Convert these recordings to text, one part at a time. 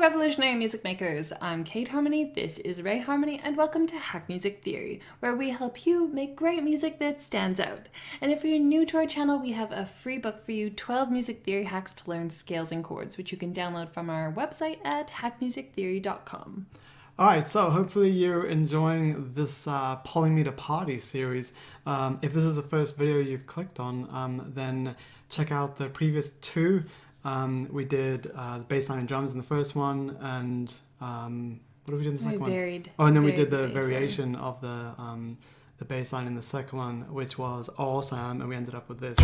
revolutionary music makers, I'm Kate Harmony, this is Ray Harmony, and welcome to Hack Music Theory, where we help you make great music that stands out. And if you're new to our channel, we have a free book for you, 12 music theory hacks to learn scales and chords, which you can download from our website at hackmusictheory.com. Alright, so hopefully you're enjoying this Polymeter Party series. If this is the first video you've clicked on, then check out the previous two. We did the bass line and drums in the first one, and what did we do in the second one? And then we did the variation of the bass line in the second one, which was awesome, and we ended up with this.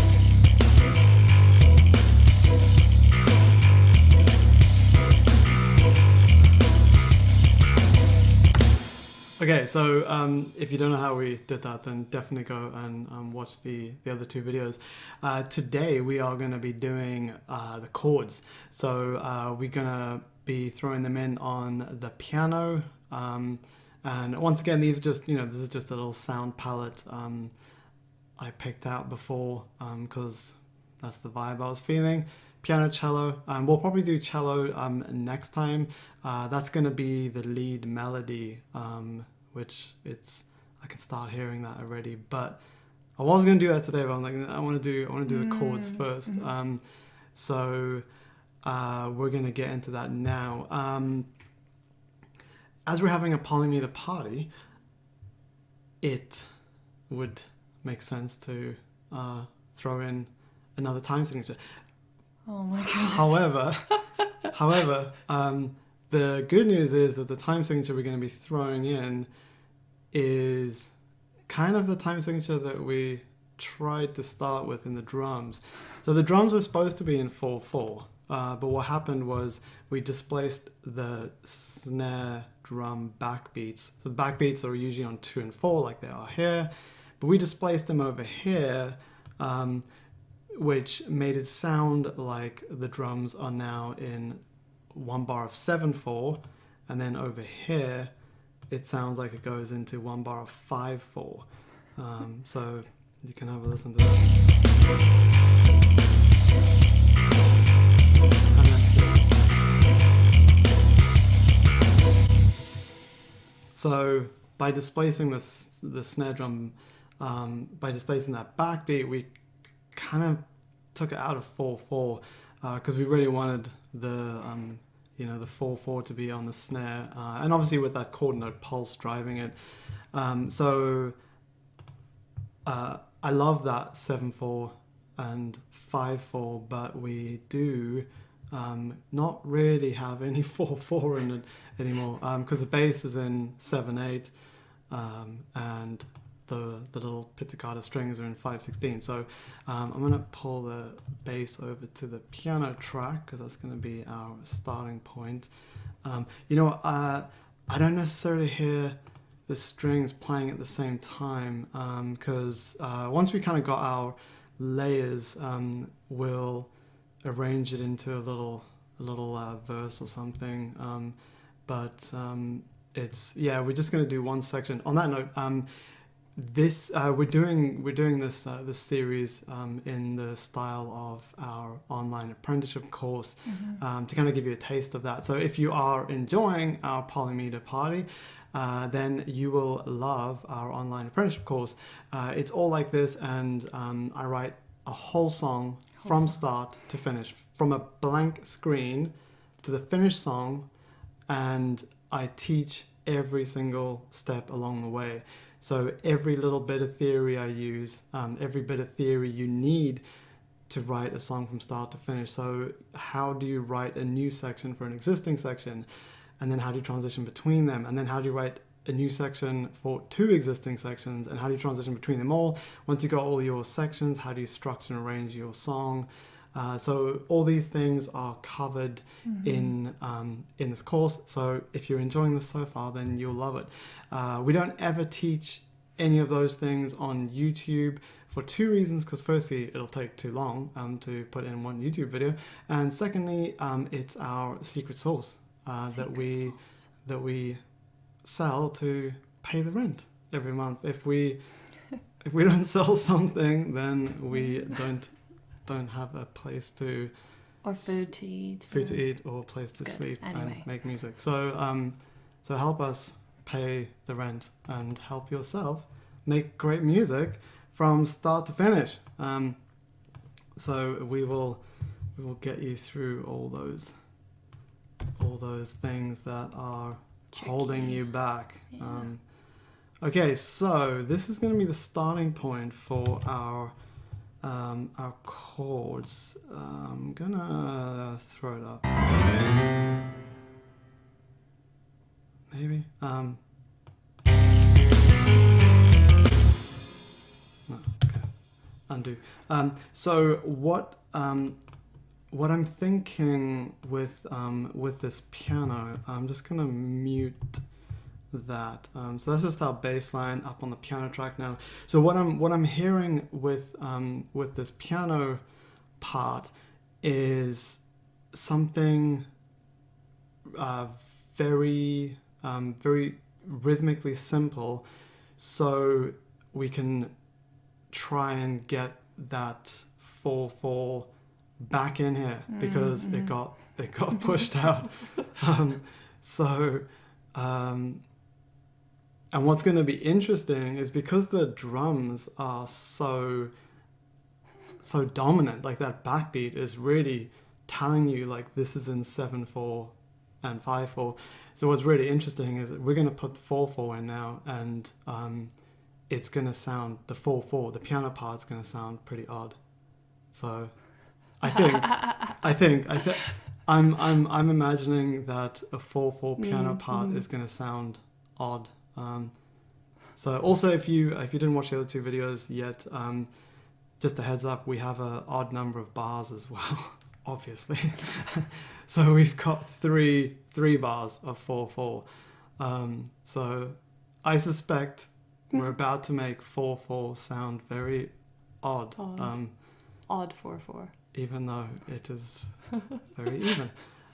Okay, so if you don't know how we did that, then definitely go and watch the other two videos. Today we are going to be doing the chords. So we're going to be throwing them in on the piano. And once again, these are just, this is just a little sound palette I picked out before because that's the vibe I was feeling. Piano, cello. We'll probably do cello next time. That's going to be the lead melody, which I can start hearing that already. But I was going to do that today, but I'm like, I want to do the chords first. So we're going to get into that now. As we're having a Polymeter Party, it would make sense to throw in another time signature. Oh my goodness. However, the good news is that the time signature we're going to be throwing in is kind of the time signature that we tried to start with in the drums. So the drums were supposed to be in 4/4, but what happened was we displaced the snare drum backbeats. So the backbeats are usually on 2 and 4 like they are here, but we displaced them over here, which made it sound like the drums are now in 1 bar of 7/4, and then over here it sounds like it goes into 1 bar of 5/4. So you can have a listen to that. So by displacing the snare drum, by displacing that backbeat, we kind of took it out of 4/4 because we really wanted the the 4/4 to be on the snare, and obviously with that chord note pulse driving it. So I love that 7/4 and 5/4, but we do not really have any 4/4 in it anymore because the bass is in 7/8 and the little pizzicato strings are in 5/16. So I'm going to pull the bass over to the piano track because that's going to be our starting point. I don't necessarily hear the strings playing at the same time because once we kind of got our layers, we'll arrange it into a little verse or something. We're just going to do one section. On that note, we're doing this series in the style of our online apprenticeship course to kind of give you a taste of that. So if you are enjoying our Polymeter Party, then you will love our online apprenticeship course. It's all like this, and I write a whole song from start to finish, from a blank screen to the finished song, and I teach every single step along the way. So every little bit of theory I use, every bit of theory you need to write a song from start to finish. So how do you write a new section for an existing section? And then how do you transition between them? And then how do you write a new section for 2 existing sections? And how do you transition between them all? Once you got all your sections, how do you structure and arrange your song? So all these things are covered in this course. So if you're enjoying this so far, then you'll love it. We don't ever teach any of those things on YouTube for 2 reasons. Because firstly, it'll take too long to put in one YouTube video, and secondly, it's our secret sauce that we sell to pay the rent every month. If we don't sell something, then we don't have a place to Or food to eat. Food to eat or a place to sleep Anyway. and make music. So so help us pay the rent and help yourself make great music from start to finish. So we will get you through all those things that are holding you back. Yeah. Okay, so this is going to be the starting point for our chords. I'm gonna throw it up. Maybe. No, okay. Undo. So what I'm thinking with this piano, I'm just gonna mute that. So that's just our bass line up on the piano track now. So what I'm hearing with this piano part is something very very rhythmically simple, so we can try and get that 4/4 back in here because it got pushed out. And what's going to be interesting is because the drums are so dominant, like that backbeat is really telling you like this is in 7/4 and 5/4. So what's really interesting is that we're going to put 4/4 in now, and it's going to sound, the 4/4, the piano part's going to sound pretty odd. So I think I'm imagining that a 4/4 piano part is going to sound odd. So also if you didn't watch the other two videos yet, just a heads up, we have an odd number of bars as well, obviously. So we've got three bars of 4/4. So I suspect we're about to make 4/4 sound very odd. Odd 4/4. Even though it is very even.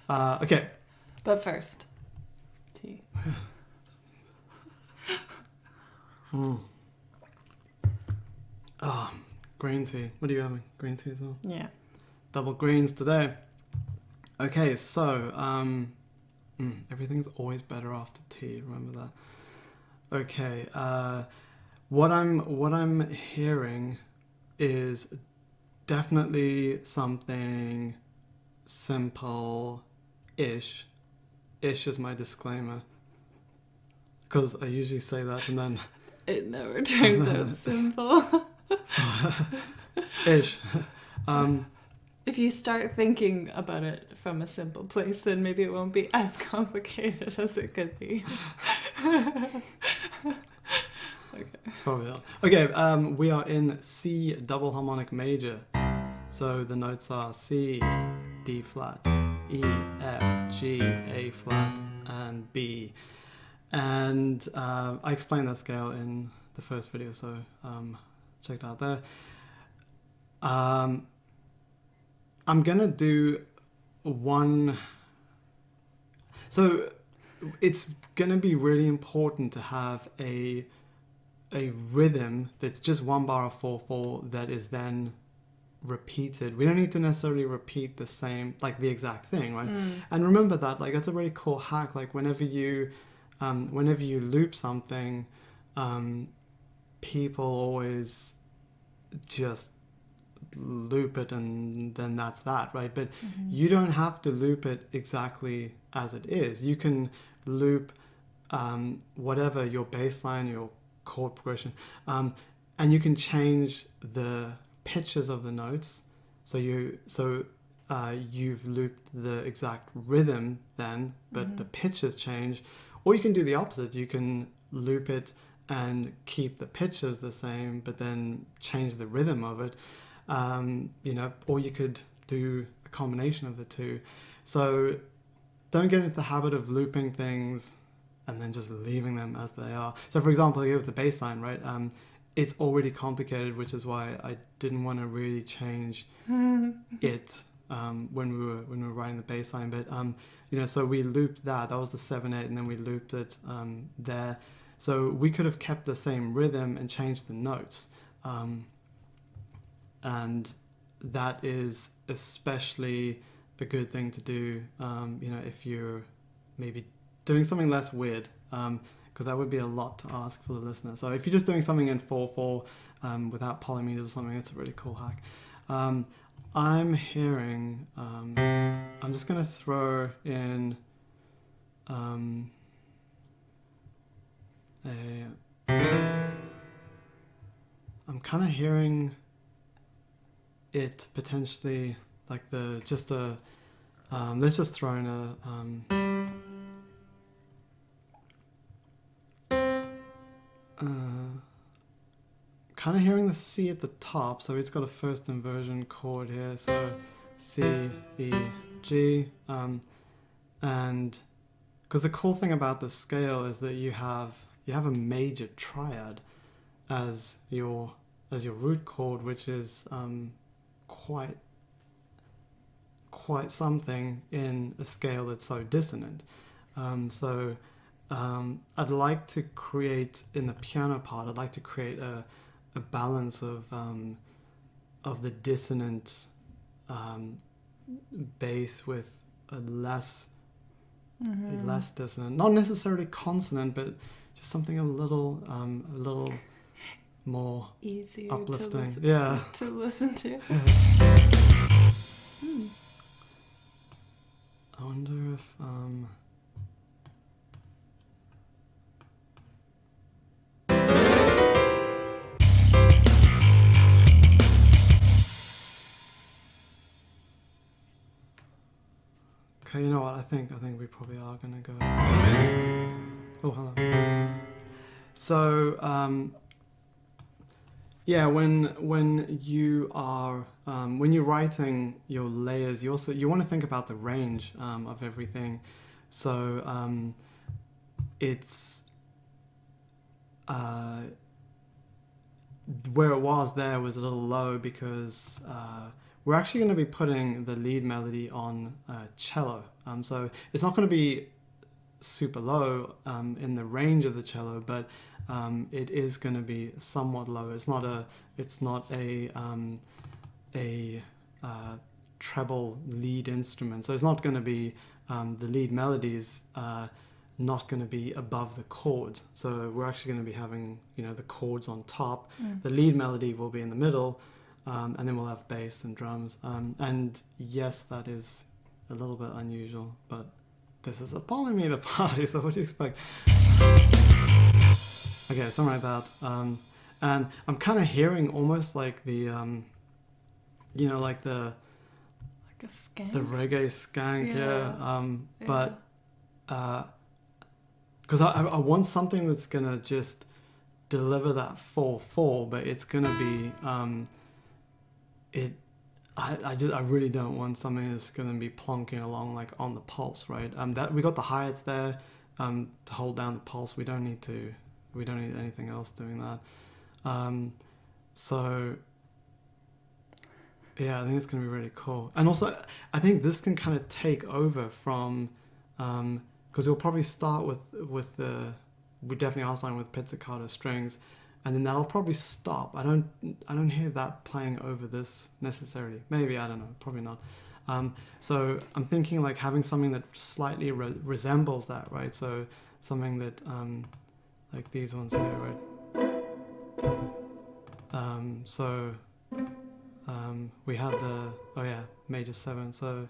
Okay. But first, tea. Oh, green tea. What are you having? Green tea as well? Yeah. Double greens today. Okay, so everything's always better after tea. Remember that. Okay. What I'm hearing is definitely something simple-ish. Ish is my disclaimer, because I usually say that and then it never turns out simple. Ish. If you start thinking about it from a simple place, then maybe it won't be as complicated as it could be. Okay. Probably not. Okay, we are in C double harmonic major. So the notes are C, D flat, E, F, G, A flat, and B. And I explained that scale in the first video, so check it out there. I'm gonna do one. So it's gonna be really important to have a rhythm that's just one bar of 4/4 that is then repeated. We don't need to necessarily repeat the same, like the exact thing, right? And remember that, like, that's a really cool hack. Like whenever you loop something, people always just loop it and then that's that, right? But you don't have to loop it exactly as it is. You can loop whatever your bass line, your chord progression, and you can change the pitches of the notes. So you've looped the exact rhythm then, but the pitches change. Or you can do the opposite. You can loop it and keep the pitches the same, but then change the rhythm of it. Or you could do a combination of the two. So don't get into the habit of looping things and then just leaving them as they are. So for example, here with the bass line, right? It's already complicated, which is why I didn't want to really change it when we were writing the bass line. But so we looped that was the 7/8, and then we looped it there. So we could have kept the same rhythm and changed the notes. And that is especially a good thing to do, you know, if you're maybe doing something less weird, because that would be a lot to ask for the listener. So if you're just doing something in 4/4 without polymeters or something, it's a really cool hack. I'm hearing, I'm just going to throw in I'm kind of hearing it potentially like let's just throw in a kind of hearing the C at the top, so it's got a first inversion chord here, so C, E, G, and because the cool thing about the scale is that you have a major triad as your root chord, which is quite something in a scale that's so dissonant. I'd like to create, in the piano part, I'd like to create a balance of the dissonant bass with a less dissonant, not necessarily consonant, but just something a little more easier uplifting. To listen to. I wonder if okay, you know what? I think we probably are gonna go. Oh, hello. So when you are when you're writing your layers, you want to think about the range of everything. So it's where it was there was a little low because we're actually going to be putting the lead melody on cello. So it's not going to be super low in the range of the cello, but it is going to be somewhat low. It's not a treble lead instrument, so it's not going to be the lead melodies not going to be above the chords. So we're actually going to be having, you know, the chords on top. The lead melody will be in the middle, and then we'll have bass and drums. And yes, that is a little bit unusual, but this is a Polymeter Party, so what do you expect? Okay, something like that. And I'm kind of hearing almost like the, you know, like the... Like a skank? The reggae skank, but... because I want something that's going to just deliver that 4/4, but it's going to be... I really don't want something that's going to be plonking along like on the pulse, right? That we got the hi-hats there to hold down the pulse. We don't need anything else doing that. So yeah, I think it's going to be really cool. And also, I think this can kind of take over from because we'll probably start with we definitely Ihsahn with pizzicato strings. And then that'll probably stop. I don't hear that playing over this necessarily. Maybe, I don't know. Probably not. So I'm thinking like having something that slightly resembles that, right? So something that like these ones here, right? We have the major 7. So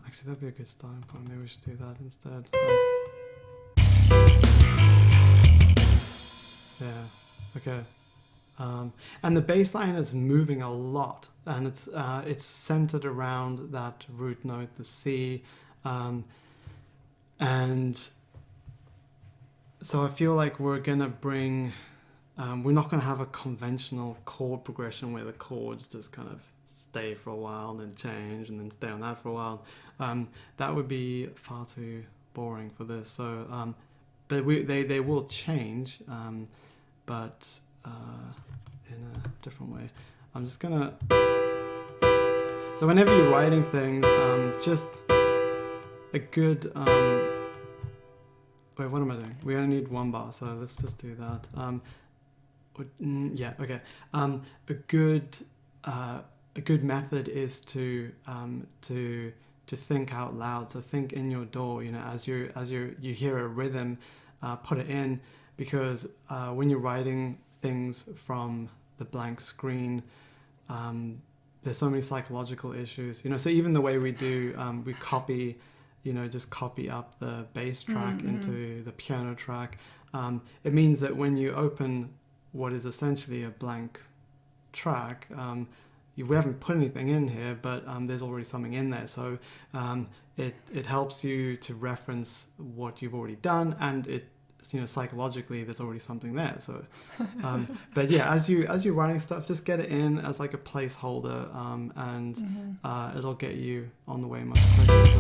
actually that'd be a good starting point. Maybe we should do that instead. Yeah, okay. And the bass line is moving a lot, and it's centered around that root note, the C, and so I feel like we're gonna bring, we're not gonna have a conventional chord progression where the chords just kind of stay for a while and then change and then stay on that for a while. That would be far too boring for this. So, but they will change. But in a different way. I'm just gonna... So whenever you're writing things, just a good... Wait, what am I doing? We only need 1 bar, so let's just do that. Yeah, okay. A a good method is to think out loud. So think in your DAW, as you hear a rhythm, put it in, because when you're writing things from the blank screen, there's so many psychological issues. So even the way we do, we copy, just copy up the bass track into the piano track. It means that when you open what is essentially a blank track, we haven't put anything in here, but there's already something in there. So it helps you to reference what you've already done, and it, psychologically there's already something there. So but yeah, as you're writing stuff, just get it in as like a placeholder, and it'll get you on the way much quicker. So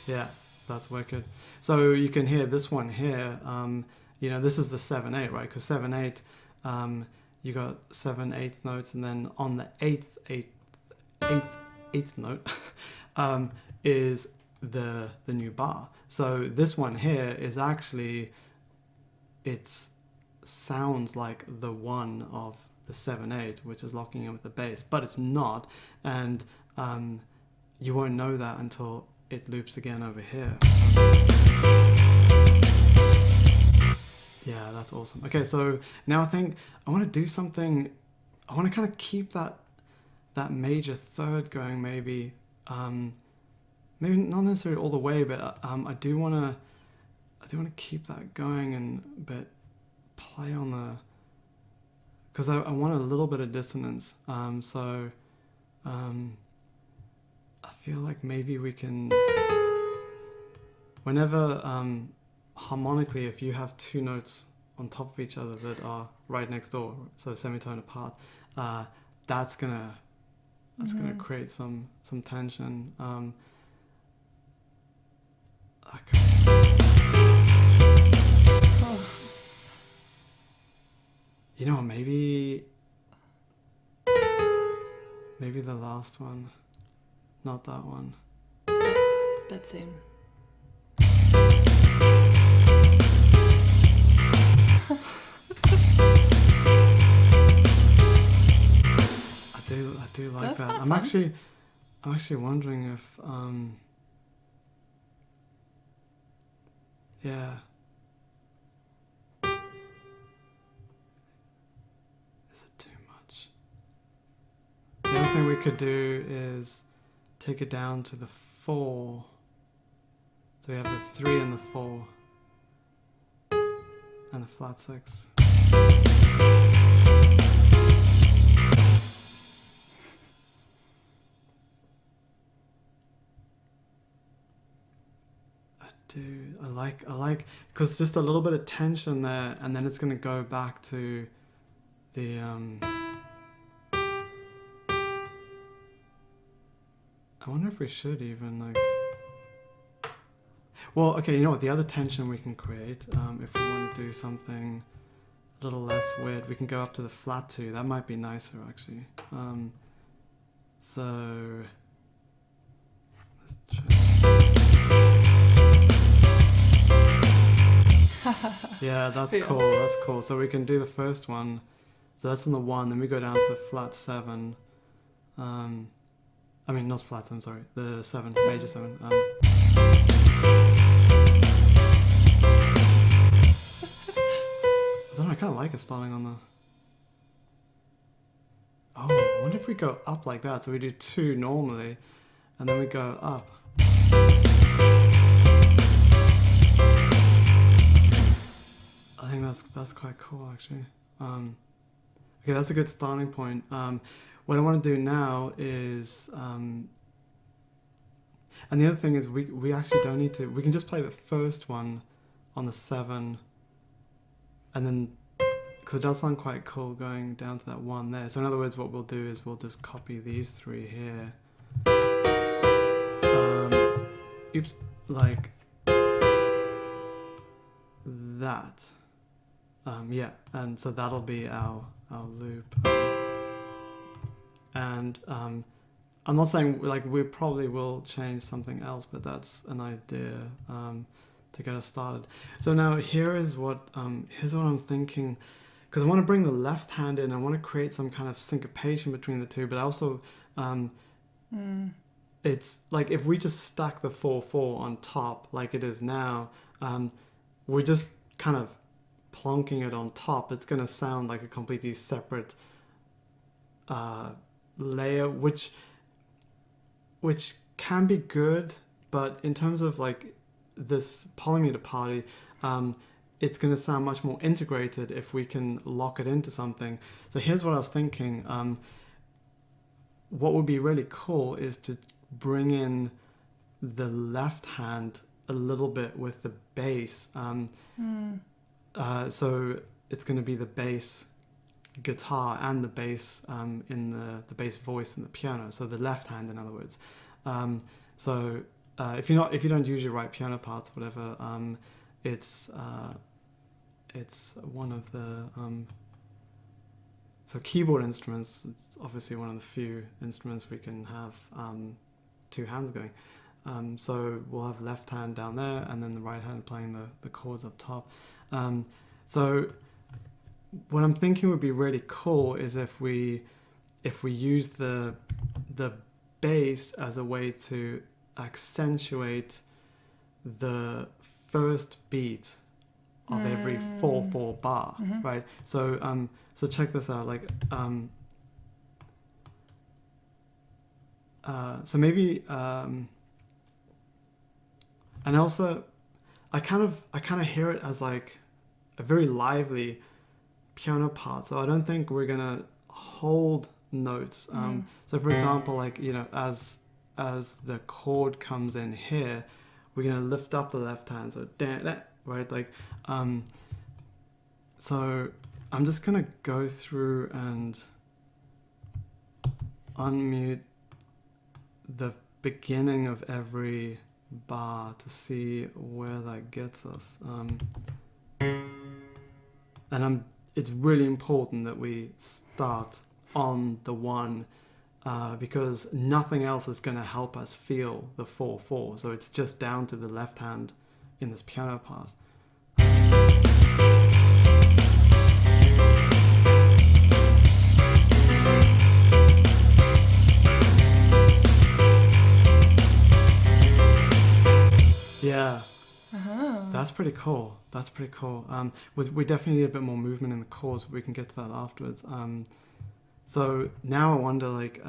yeah, that's wicked. So you can hear this one here. This is the 7/8, right? Because 7/8, you got 7/8 notes, and then on the eighth note is the new bar. So this one here is actually, it sounds like the one of the 7/8, which is locking in with the bass, but it's not, and you won't know that until it loops again over here. Yeah, that's awesome. Okay, so now I think I want to do something. I want to kind of keep that major third going, maybe not necessarily all the way, but I do want to keep that going, but play on the, because I want a little bit of dissonance. So I feel like maybe we can, whenever harmonically, if you have two notes on top of each other that are right next door, so semitone apart, that's gonna create some tension. Okay. Maybe the last one, not that one. That same. I do like That's that. I'm actually wondering if yeah. Is it too much? The other thing we could do is take it down to the 4. So we have the 3 and the 4 and the flat 6. I like, because just a little bit of tension there, and then it's going to go back to the I wonder if we should even like, well, okay, you know what, the other tension we can create, if we want to do something a little less weird, we can go up to the flat 2. That might be nicer, actually. So let's try. Yeah, that's cool. That's cool. So we can do the first one. So that's on the 1. Then we go down to the flat 7. I mean, not flat 7. Sorry, the 7, major 7. I don't know. I kind of like it starting on the. Oh, I wonder if we go up like that. So we do 2 normally, and then we go up. I think that's quite cool, actually. Okay, that's a good starting point. What I want to do now is, and the other thing is we actually don't need to. We can just play the first one on the 7, and then, because it does sound quite cool going down to that 1 there. So in other words, what we'll do is we'll just copy these 3 here. Oops, like that. Yeah, and so that'll be our loop. And I'm not saying like we probably will change something else, but that's an idea to get us started. So now here's what I'm thinking, because I want to bring the left hand in. I want to create some kind of syncopation between the two, but also it's like if we just stack the 4/4 on top like it is now, we're just kind of plonking it on top. It's going to sound like a completely separate layer, which can be good, but in terms of like this Polymeter Party, it's going to sound much more integrated if we can lock it into something. So here's what I was thinking. What would be really cool is to bring in the left hand a little bit with the bass. So it's going to be the bass guitar and the bass in the bass voice and the piano. So the left hand, in other words. If you don't usually write piano parts or whatever, it's one of the so keyboard instruments. It's obviously one of the few instruments we can have two hands going. So we'll have left hand down there, and then the right hand playing the chords up top. So what I'm thinking would be really cool is if we use the bass as a way to accentuate the first beat of every 4/4 bar, right? So check this out. Like so maybe and also I kind of hear it as like a very lively piano part. So I don't think we're gonna hold notes. So for example, like, you know, as the chord comes in here, we're gonna lift up the left hand. So right, like so I'm just gonna go through and unmute the beginning of every bar to see where that gets us. And it's really important that we start on the one, because nothing else is going to help us feel the 4/4. So it's just down to the left hand in this piano part. Yeah. That's pretty cool. We definitely need a bit more movement in the chords, but we can get to that afterwards. So now I wonder, like,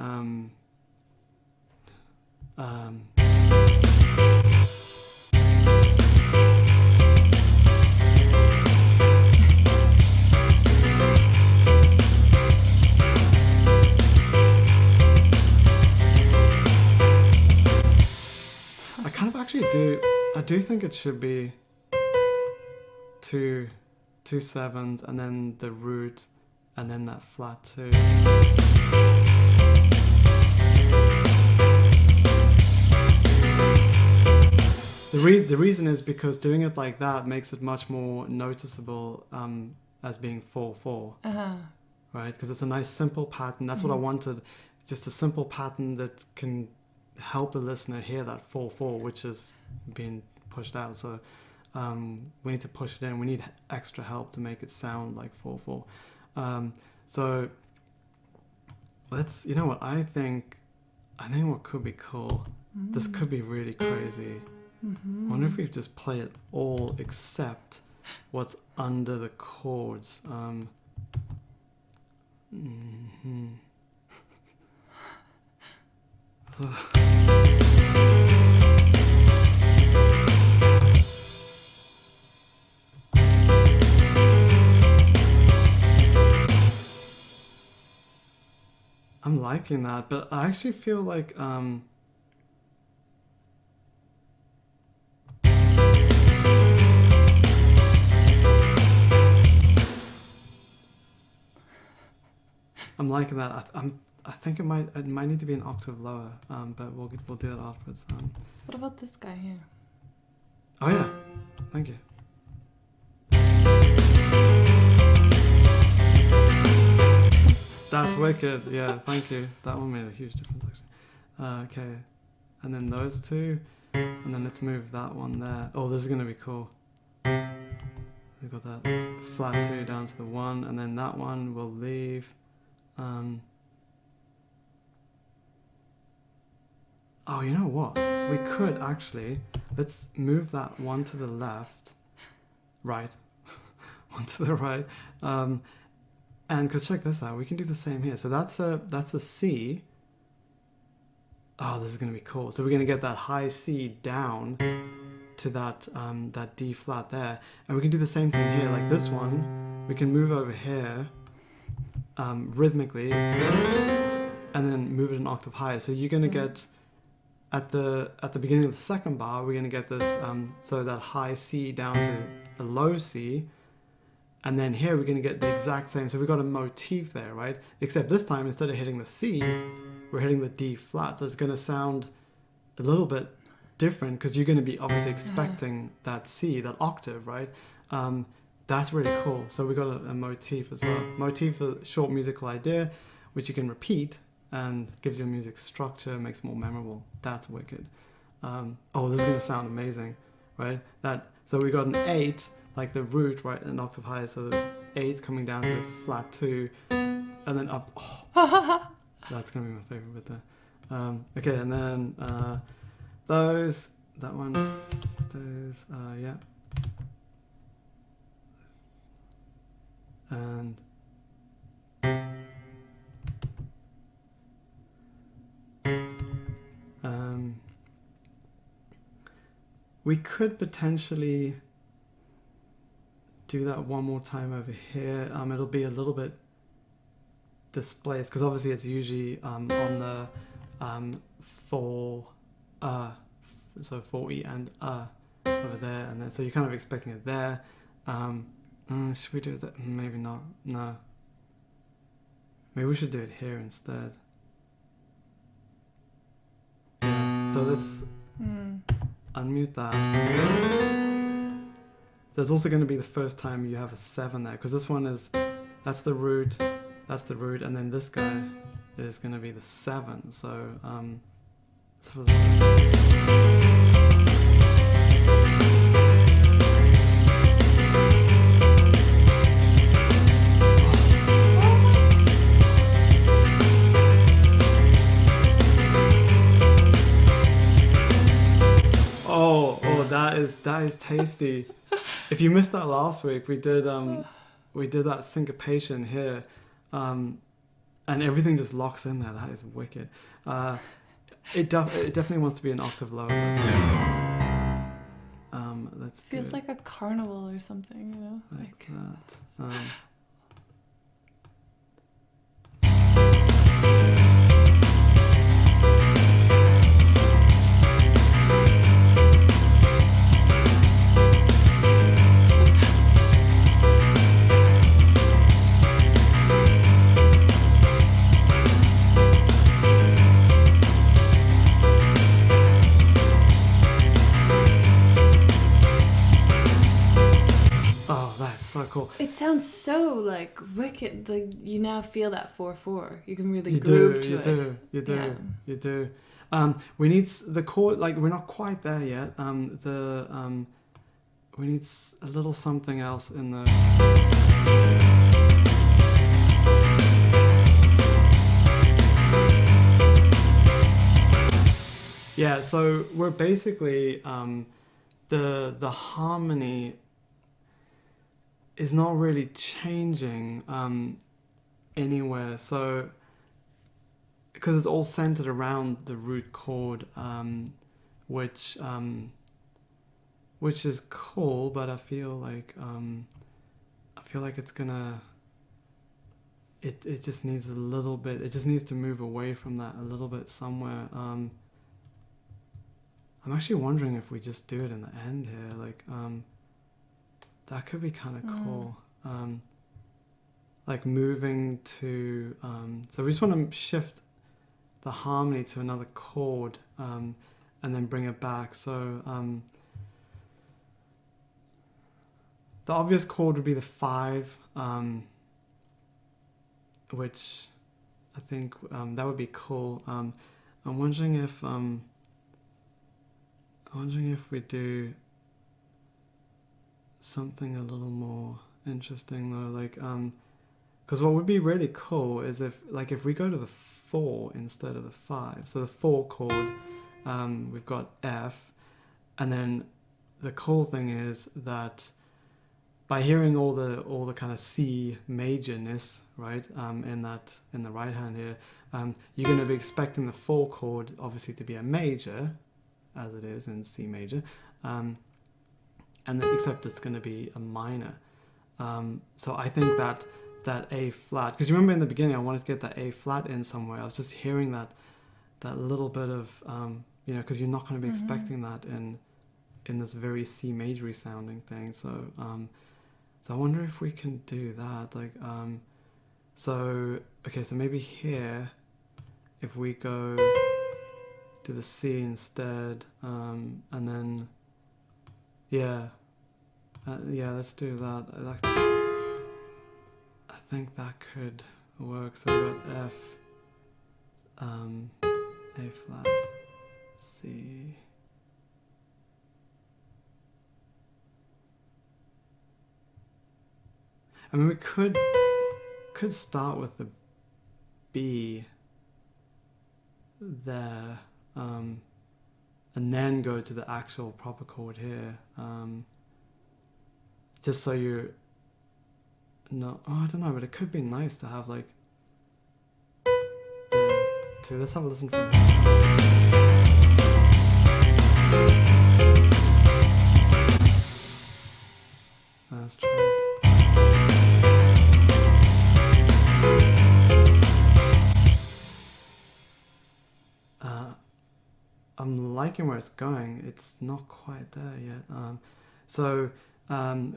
I do think it should be two 7s and then the root and then that flat 2. The reason is because doing it like that makes it much more noticeable as being 4/4. Right? Because it's a nice simple pattern. That's what I wanted. Just a simple pattern that can help the listener hear that 4/4, which is being pushed out. So we need to push it in. We need extra help to make it sound like 4/4. So let's, you know what, I think what could be cool, this could be really crazy. I wonder if we just play it all except what's under the chords. I'm liking that, but I actually feel like I'm liking that. I think it might need to be an octave lower, but we'll do that afterwards. What about this guy here? Oh yeah, thank you. That's wicked. Yeah, thank you. That one made a huge difference actually. Okay, and then those two, and then let's move that one there. Oh, this is gonna be cool. we've got that flat 2 down to the 1, and then that one will leave. Oh, you know what? We could actually, let's move that one to the left, right, one to the right, and because check this out, we can do the same here. So that's a C. Oh, this is gonna be cool. So we're gonna get that high C down to that that D flat there, and we can do the same thing here. Like this one, we can move over here rhythmically, and then move it an octave higher. So you're gonna get at the beginning of the second bar, we're gonna get this so that high C down to a low C, and then here we're gonna get the exact same. So we've got a motif there, right? Except this time, instead of hitting the C, we're hitting the D flat. So it's gonna sound a little bit different because you're gonna be obviously expecting that C, that octave, right? That's really cool. So we got a motif as well. Motif is a short musical idea, which you can repeat and gives your music structure, makes it more memorable. That's wicked. Oh, this is gonna sound amazing, right? So we got an 8, like the root, right, an octave higher. So the 8 coming down to the flat 2, and then up. Oh, that's gonna be my favorite bit there. Okay, and then that one stays. Yeah. And we could potentially do that one more time over here. It'll be a little bit displaced because obviously it's usually on the 4 so 4E and over there, and then so you're kind of expecting it there. Should we do that? Maybe not. No. Maybe we should do it here instead. Yeah. So let's unmute that. There's also going to be the first time you have a 7 there, because this one that's the root, and then this guy is going to be the 7. So that is tasty. If you missed that last week, we did that syncopation here, and everything just locks in there. That is wicked. It definitely wants to be an octave lower. Let's feels like a carnival or something, you know, like that. So cool. It sounds so like wicked. Like you now feel that 4/4. You can really groove to it. You do. We need the chord. Like we're not quite there yet. We need a little something else in the. Yeah. So we're basically the harmony is not really changing anywhere, so because it's all centered around the root chord, which is cool, but I feel like it's gonna it just needs a little bit, it just needs to move away from that a little bit somewhere. I'm actually wondering if we just do it in the end here, like that could be kind of cool. Like moving to, so we just want to shift the harmony to another chord and then bring it back. So the obvious chord would be the 5, which I think that would be cool. I'm wondering if we do something a little more interesting though, like because what would be really cool is if we go to the 4 instead of the 5. So the 4 chord, we've got F, and then the cool thing is that by hearing all the kind of C majorness, right, in the right hand here, you're going to be expecting the 4 chord obviously to be a major, as it is in C major, and then, except it's going to be a minor. So I think that A flat, because you remember in the beginning I wanted to get that A flat in somewhere. I was just hearing that little bit of because you're not going to be expecting that in this very C major sounding thing. So I wonder if we can do that. Like so maybe here, if we go to the C instead, and then let's do that. I think that could work. So we got F, A flat, C. I mean, we could start with the B there, and then go to the actual proper chord here, just so you're not. Oh, I don't know, but it could be nice to have like. Let's have a listen from here. Let's try. I'm liking where it's going. It's not quite there yet. So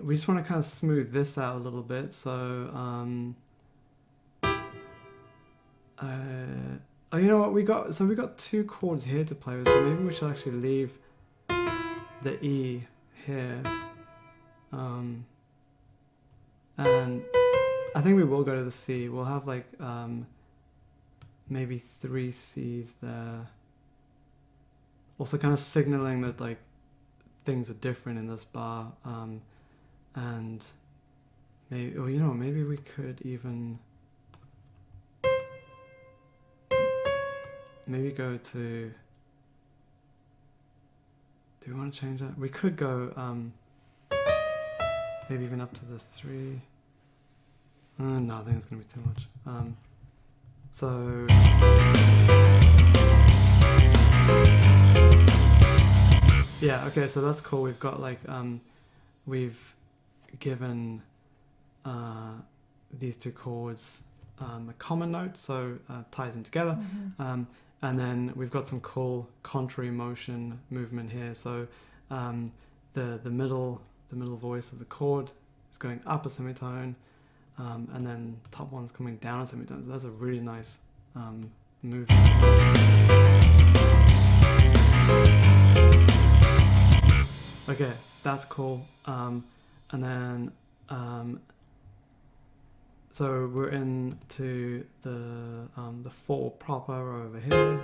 we just want to kind of smooth this out a little bit. So you know what, we got 2 chords here to play with. So maybe we should actually leave the E here. And I think we will go to the C. We'll have like maybe 3 C's there. Also kind of signaling that like things are different in this bar. And maybe we could even maybe go to, do we want to change that? We could go maybe even up to the 3. No, I think it's going to be too much. So yeah, okay, so that's cool. We've got like we've given these 2 chords a common note, so ties them together. And then we've got some cool contrary motion movement here. So the middle voice of the chord is going up a semitone, and then top one's coming down a semitone. So that's a really nice movement. Okay, that's cool. And then so we're into the 4 proper over here.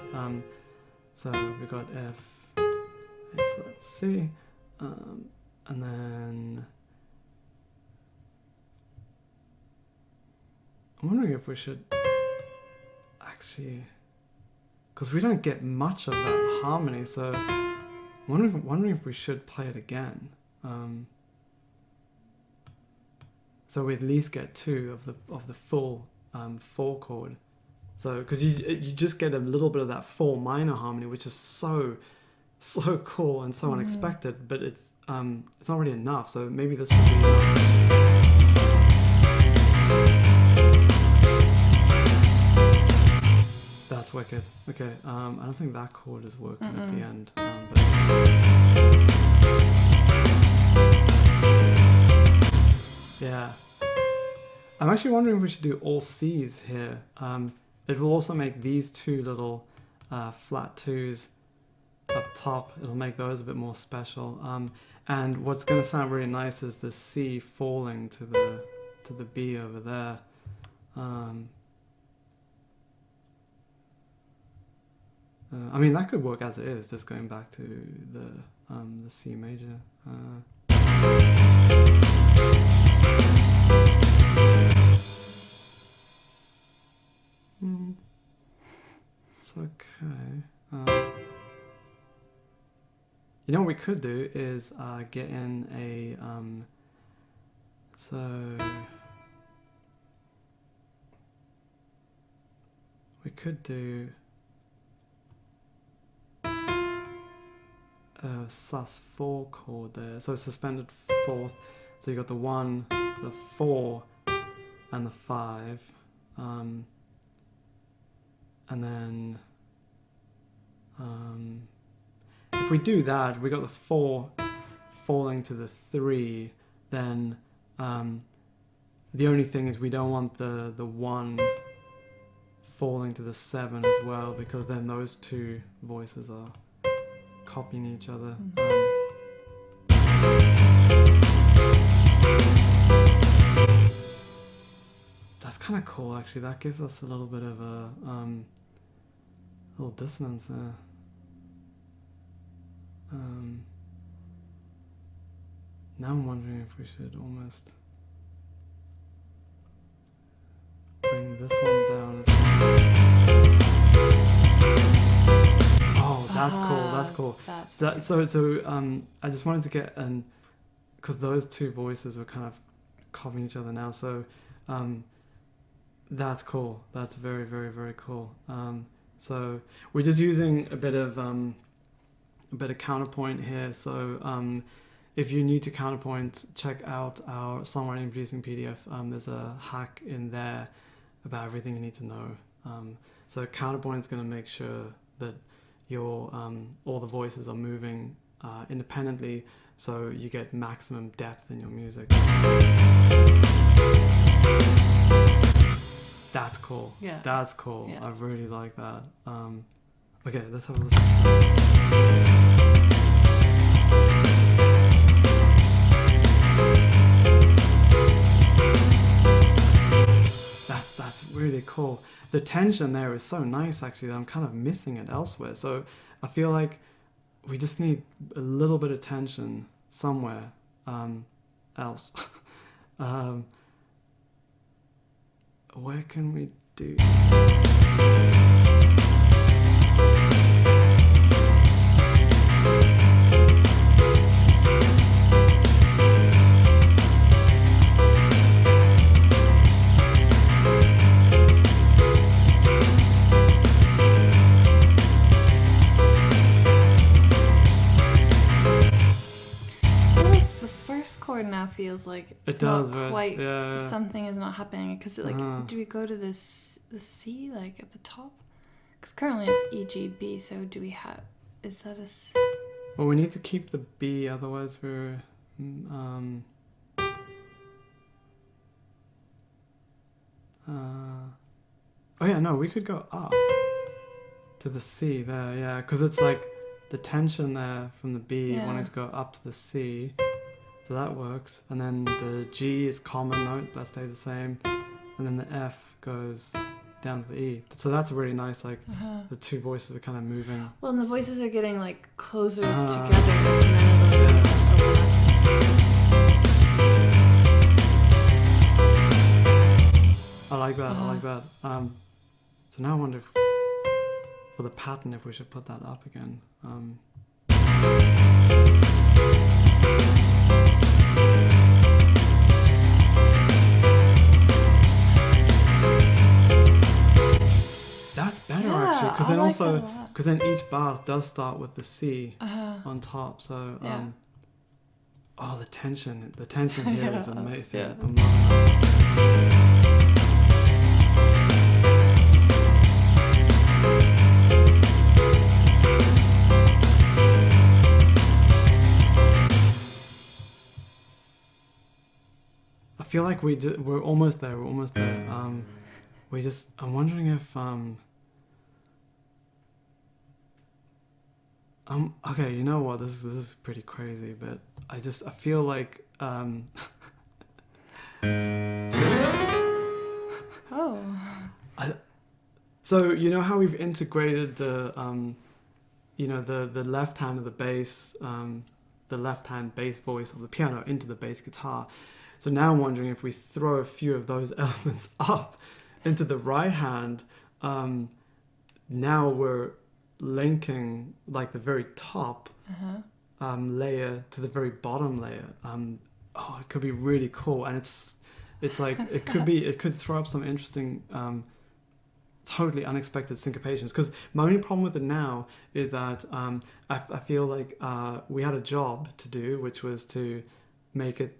So we got F, flat, C, and then I'm wondering if we should actually, because we don't get much of that harmony, so I'm wondering if we should play it again. So we at least get 2 of the full 4 chord. So because you just get a little bit of that 4 minor harmony, which is so cool and so unexpected, but it's not really enough. So maybe this would be enough. That's wicked. Okay, I don't think that chord is working at the end. Yeah. I'm actually wondering if we should do all C's here. It will also make these 2 little flat 2s up top. It'll make those a bit more special. And what's going to sound really nice is the C falling to the B over there. I mean, that could work as it is, just going back to the C major. It's okay. You know what we could do is get in a we could do a sus4 chord there. So suspended fourth. So you got the 1, the 4, and the 5. And then if we do that, we got the 4 falling to the 3, then the only thing is we don't want the 1 falling to the 7 as well, because then those two voices are copying each other. That's kind of cool, actually. That gives us a little bit of a little dissonance there. Now I'm wondering if we should almost bring this one down. Oh, that's cool. That's cool. So I just wanted to get because those two voices were kind of copying each other now. So that's cool. That's very, very, very cool. So we're just using a bit of counterpoint here. So if you're new to counterpoint, check out our songwriting and producing PDF. There's a hack in there about everything you need to know. So counterpoint is going to make sure that your all the voices are moving independently, so you get maximum depth in your music. That's cool. Yeah. That's cool. Yeah. I really like that. Okay, let's have a listen. That's really cool. The tension there is so nice, actually, that I'm kind of missing it elsewhere. So I feel like we just need a little bit of tension somewhere else. Where can we do? Chord now feels like it's not quite yeah. Something is not happening, because do we go to the C like at the top? Because currently it's E, G, B, so do we have, is that a C? Well, we need to keep the B, otherwise we're oh yeah, no, we could go up to the C there, yeah, because it's like the tension there from the B wanting to go up to the C. So that works, and then the G is common note, that stays the same, and then the F goes down to the E. So that's really nice, like the two voices are kind of moving. Well, and the voices are getting like closer together, and then I like that, I like that. So now I wonder if, for the pattern, if we should put that up again. That's better, actually, because then each bar does start with the C on top. So oh, the tension here is amazing. Yeah. I feel like we're almost there. I'm wondering if okay, you know what? This is pretty crazy, but I feel like so you know how we've integrated the the left hand of the bass, the left hand bass voice of the piano into the bass guitar. So now I'm wondering if we throw a few of those elements up into the right hand, now we're linking like the very top layer to the very bottom layer. It could be really cool, and it's like it could throw up some interesting totally unexpected syncopations, because my only problem with it now is that I feel like we had a job to do, which was to make it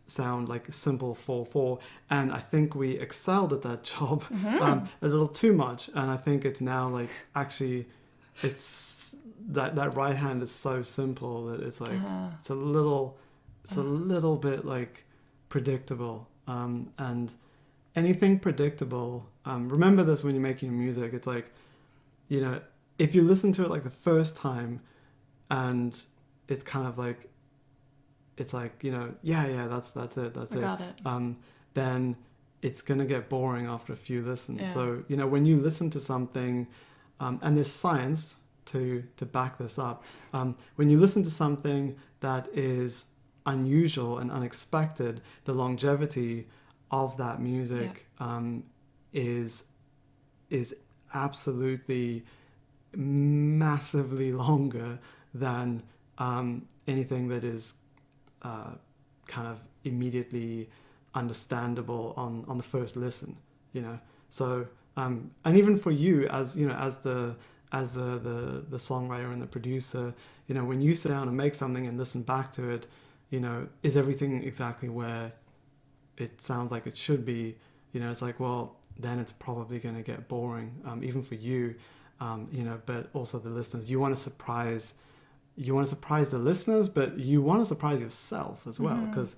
sound like a simple 4/4, and I think we excelled at that job a little too much, and I think it's now like actually it's that right hand is so simple that it's like it's a little bit like predictable, and anything predictable, remember this when you're making music, it's like, you know, if you listen to it like the first time and it's kind of like, it's like, you know, that's it, got it. Then it's gonna get boring after a few listens. So, you know, when you listen to something, and there's science to back this up, when you listen to something that is unusual and unexpected, the longevity of that music is absolutely massively longer than anything that is kind of immediately understandable on the first listen, you know. So and even for you, as you know, as the songwriter and the producer, you know, when you sit down and make something and listen back to it, you know, is everything exactly where it sounds like it should be? You know, it's like, well, then it's probably going to get boring, even for you, you know, but also the listeners. You want to surprise the listeners, but you want to surprise yourself as well, because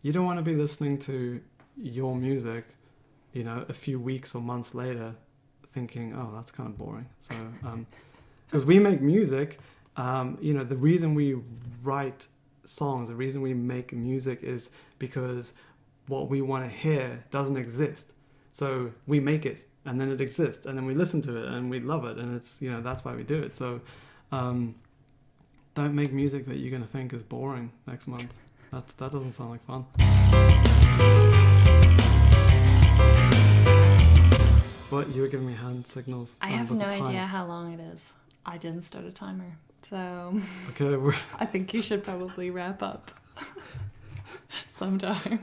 you don't want to be listening to your music, you know, a few weeks or months later thinking, oh, that's kind of boring. So because we make music, you know, the reason we write songs, the reason we make music is because what we want to hear doesn't exist. So we make it, and then it exists, and then we listen to it and we love it, and it's, you know, that's why we do it. So don't make music that you're going to think is boring next month. That doesn't sound like fun. What, you were giving me hand signals? I have no idea how long it is. I didn't start a timer, so okay, I think you should probably wrap up sometime.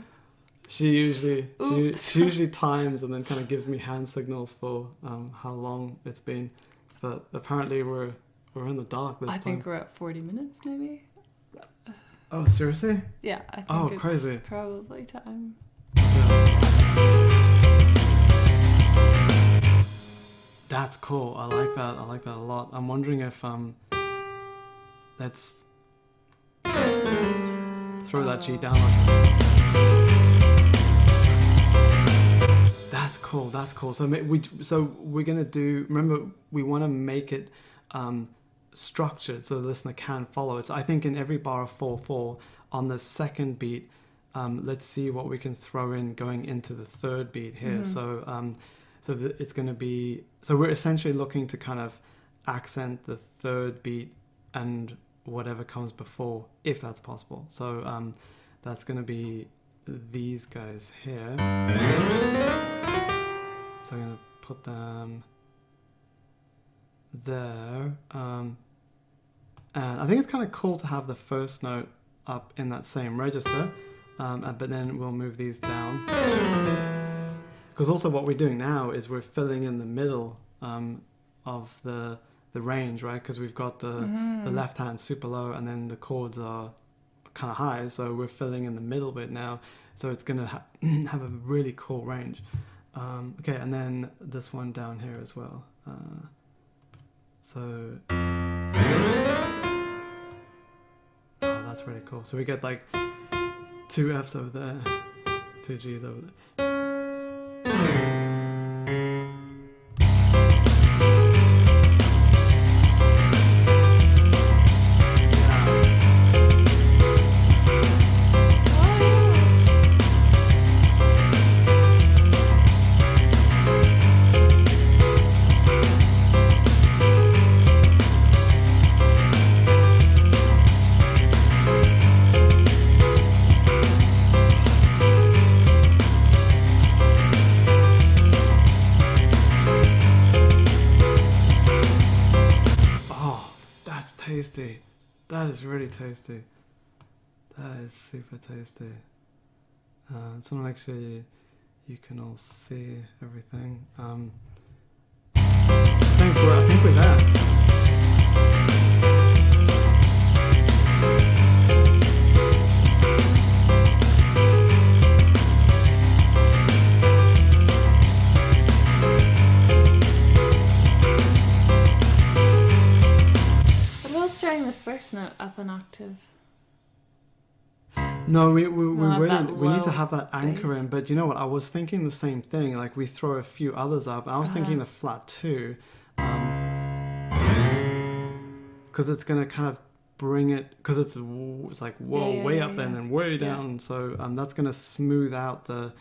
She usually times and then kind of gives me hand signals for how long it's been, but apparently we're in the dark this time. I think we're at 40 minutes maybe. Oh, seriously? Yeah, I think it's crazy. Probably time. Yeah. That's cool. I like that a lot. I'm wondering if let's throw that G down. That's cool. So we're gonna do. Remember, we want to make it structured so the listener can follow it. So I think in every bar of 4/4 on the second beat, let's see what we can throw in going into the third beat here. So it's going to be, so we're essentially looking to kind of accent the third beat and whatever comes before, if that's possible. So that's going to be these guys here. So I'm going to put them there. And I think it's kind of cool to have the first note up in that same register, but then we'll move these down. Because also what we're doing now is we're filling in the middle of the range, right? Because we've got the left hand super low and then the chords are kind of high, so we're filling in the middle bit now. So it's going to have a really cool range. Okay, and then this one down here as well. So that's really cool. So we get like 2 Fs over there, 2 Gs over there. That is really tasty. That is super tasty. Just want to make sure you can all see everything. I think we're there. What about starting the first note up an octave? No, we wouldn't. We need to low have that anchor bass. in. But you know what? I was thinking the same thing. Like we throw a few others up. I was thinking the flat two, because it's gonna kind of bring it. Because it's like way up there and then way down. So that's gonna smooth out the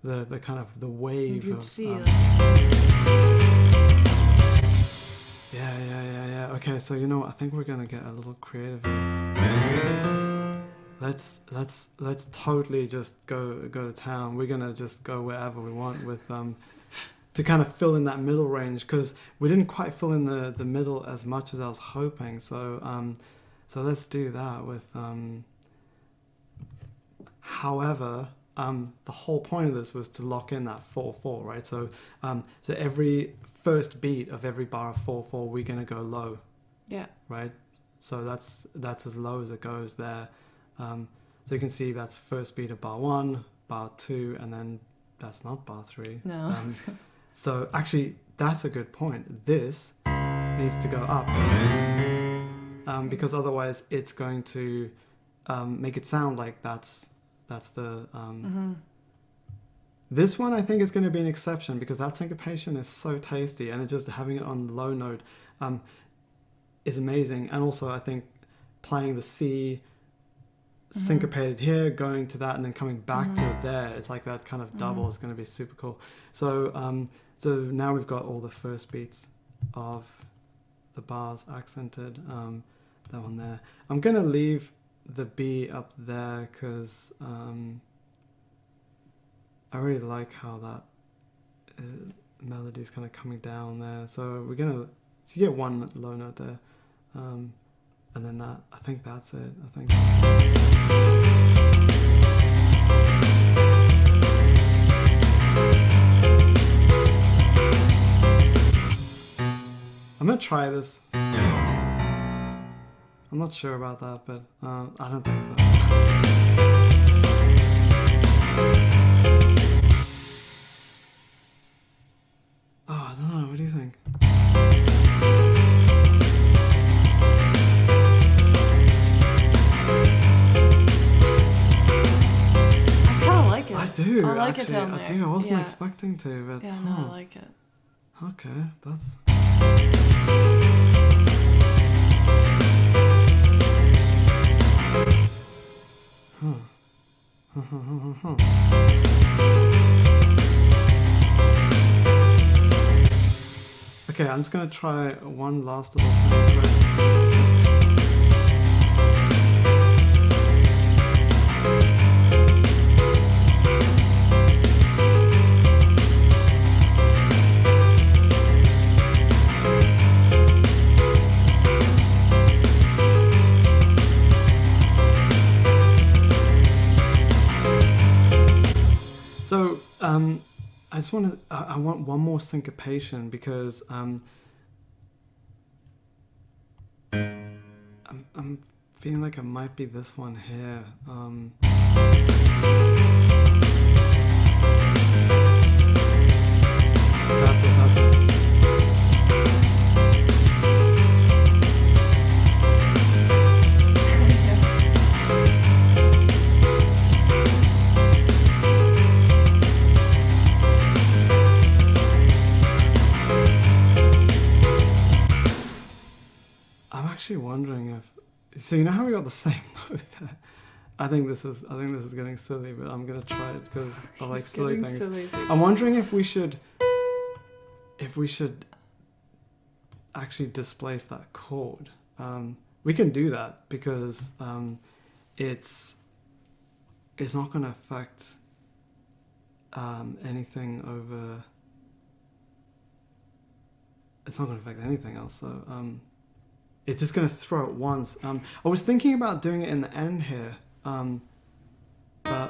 kind of the wave. You of, can see. Yeah. Okay, so you know what? I think we're gonna get a little creative here. Let's totally just go to town. We're gonna just go wherever we want with to kind of fill in that middle range, because we didn't quite fill in the middle as much as I was hoping. So let's do that with. However, the whole point of this was to lock in that 4/4, right? So every first beat of every bar of 4/4, we're gonna go low. Yeah. Right. So that's as low as it goes there. So you can see that's first beat of bar 1, bar 2, and then that's not bar 3. No. So actually, that's a good point. This needs to go up, because otherwise it's going to make it sound like that's the. This one I think is going to be an exception, because that syncopation is so tasty, and it just having it on the low note is amazing. And also I think playing the C syncopated here, going to that, and then coming back to it there, it's like that kind of double is going to be super cool. So so now we've got all the first beats of the bars accented, that one there. I'm going to leave the B up there because I really like how that melody's kind of coming down there. So we're going to, so you get one low note there, and then that, I think that's it. I think I'm going to try this. I'm not sure about that, but I don't think so. Oh, I don't know. What do you think? I kind of like it. I do. I like actually, it down there. I do. I wasn't expecting to, but Yeah, no, I like it. Okay, that's. Okay, I'm just gonna try one last little thing. So I just want to. I want one more syncopation because I'm feeling like it might be this one here. That's it. I'm actually wondering if, so you know how we got the same note there? I think this is getting silly, but I'm gonna try it because I like silly things. I'm wondering if we should actually displace that chord. We can do that because it's not gonna affect anything over. It's not gonna affect anything else. So it's just going to throw it once. I was thinking about doing it in the end here, but I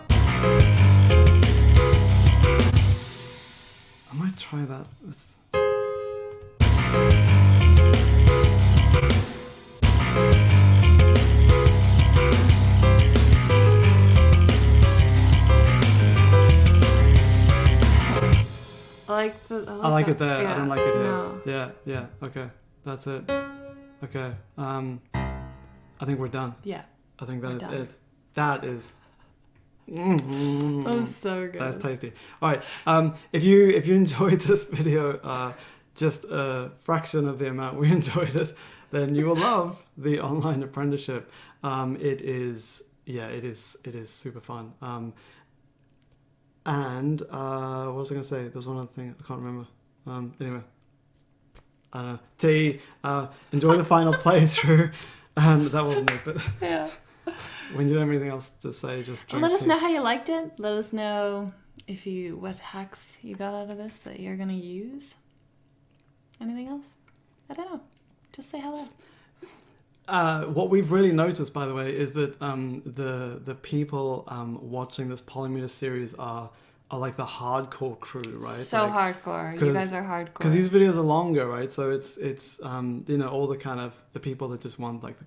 might try that. I like it there. Yeah. I don't like it here. No. Yeah. Okay, that's it. Okay. I think we're done. Yeah. I think that is done. It. That is. That was so good. That's tasty. All right. If you enjoyed this video, just a fraction of the amount we enjoyed it, then you will love the online apprenticeship. It is super fun. And what was I going to say? There's one other thing I can't remember. Anyway, enjoy the final playthrough. That wasn't it, but yeah. When you don't have anything else to say, just drink let us tea. know how you liked it. Let us know what hacks you got out of this that you're going to use. Anything else? I don't know. Just say hello. What we've really noticed, by the way, is that the people watching this Polymeter series are like the hardcore crew, right? So hardcore. You guys are hardcore. Because these videos are longer, right? So it's all the kind of the people that just want like the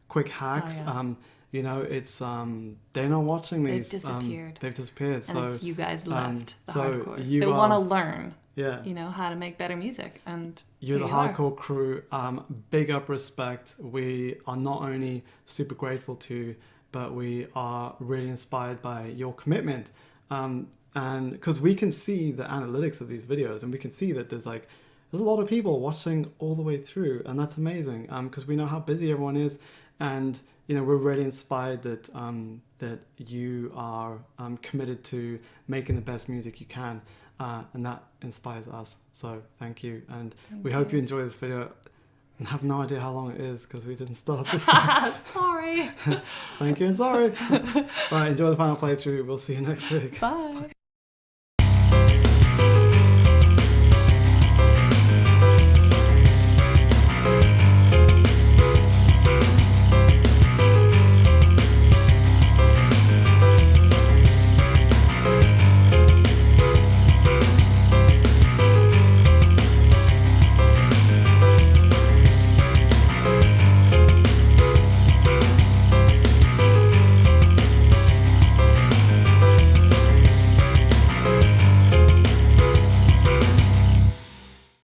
quick hacks. Oh, yeah. It's they're not watching these. They've disappeared. They've disappeared. And it's you guys left, the so hardcore. They want to learn. Yeah. How to make better music, and you're the hardcore crew. Big up respect. We are not only super grateful to, but we are really inspired by your commitment. And because we can see the analytics of these videos, and we can see that there's a lot of people watching all the way through, and that's amazing. Because we know how busy everyone is, and we're really inspired that that you are committed to making the best music you can. And that inspires us. So thank you. And we hope you enjoy this video. And have no idea how long it is because we didn't start this time. Sorry. Thank you and sorry. All right, enjoy the final playthrough. We'll see you next week. Bye.